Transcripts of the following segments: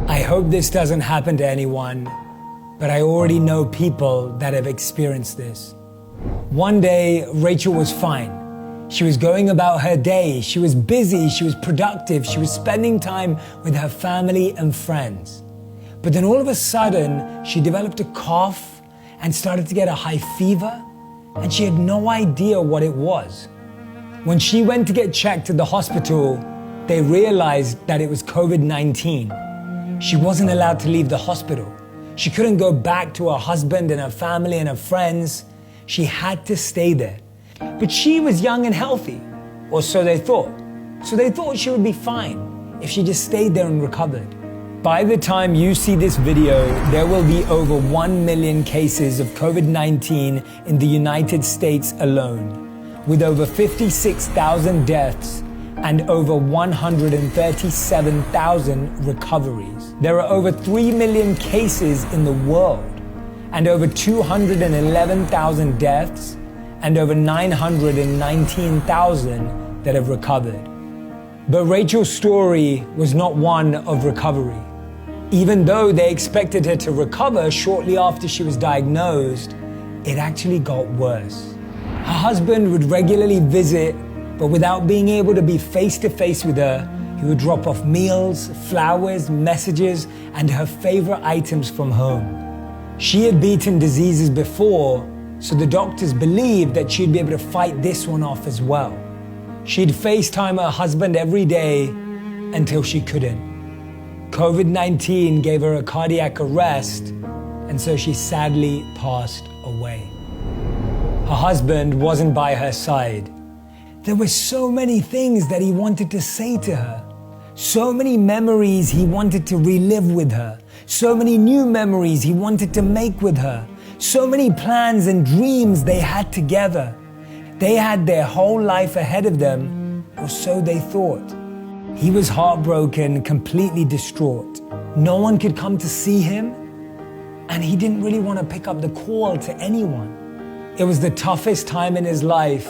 I hope this doesn't happen to anyone, but I already know people that have experienced this. One day, Rachel was fine. She was going about her day. She was busy. She was productive. She was spending time with her family and friends. But then all of a sudden, she developed a cough and started to get a high fever, and she had no idea what it was. When she went to get checked at the hospital, they realized that it was COVID-19. She wasn't allowed to leave the hospital. She couldn't go back to her husband and her family and her friends. She had to stay there. But she was young and healthy, or so they thought. So they thought she would be fine if she just stayed there and recovered. By the time you see this video, there will be over 1 million cases of COVID-19 in the United States alone, with over 56,000 deaths and over 137,000 recoveries. There are over 3 million cases in the world, and over 211,000 deaths, and over 919,000 that have recovered. But Rachel's story was not one of recovery. Even though they expected her to recover shortly after she was diagnosed, it actually got worse. Her husband would regularly visit, but without being able to be face-to-face with her, he would drop off meals, flowers, messages, and her favorite items from home. She had beaten diseases before, so the doctors believed that she'd be able to fight this one off as well. She'd FaceTime her husband every day until she couldn't. COVID-19 gave her a cardiac arrest, and so she sadly passed away. Her husband wasn't by her side. There were so many things that he wanted to say to her, so many memories he wanted to relive with her, so many new memories he wanted to make with her, so many plans and dreams they had together. They had their whole life ahead of them, or so they thought. He was heartbroken, completely distraught. No one could come to see him, and he didn't really want to pick up the call to anyone. It was the toughest time in his life,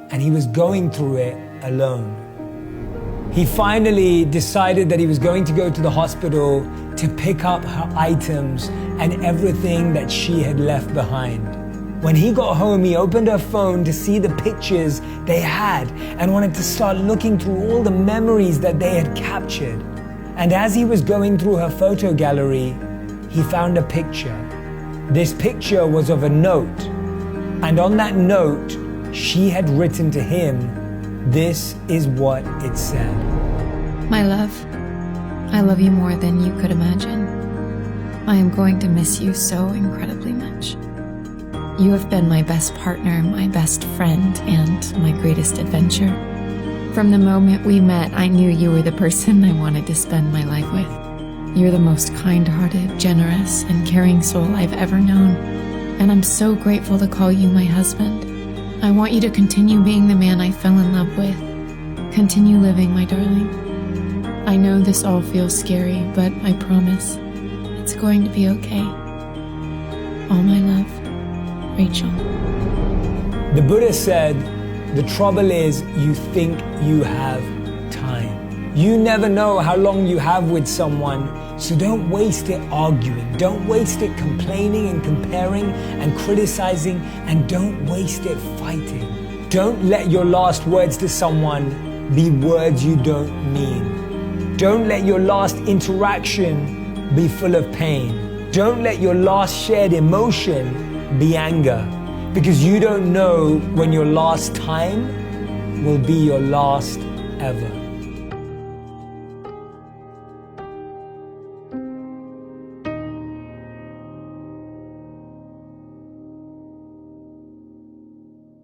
and he was going through it alone. He finally decided that he was going to go to the hospital to pick up her items and everything that she had left behind. When he got home, he opened her phone to see the pictures they had and wanted to start looking through all the memories that they had captured. And as he was going through her photo gallery, he found a picture. This picture was of a note, and on that note, she had written to him, this is what it said. My love, I love you more than you could imagine. I am going to miss you so incredibly much. You have been my best partner, my best friend, and my greatest adventure. From the moment we met, I knew you were the person I wanted to spend my life with. You're the most kind-hearted, generous, and caring soul I've ever known, and I'm so grateful to call you my husband. I want you to continue being the man I fell in love with. Continue living, my darling. I know this all feels scary, but I promise it's going to be okay. All my love, Rachel. The Buddha said, the trouble is you think you have time. You never know how long you have with someone, so don't waste it arguing. Don't waste it complaining and comparing and criticizing, and don't waste it fighting. Don't let your last words to someone be words you don't mean. Don't let your last interaction be full of pain. Don't let your last shared emotion be anger, because you don't know when your last time will be your last ever.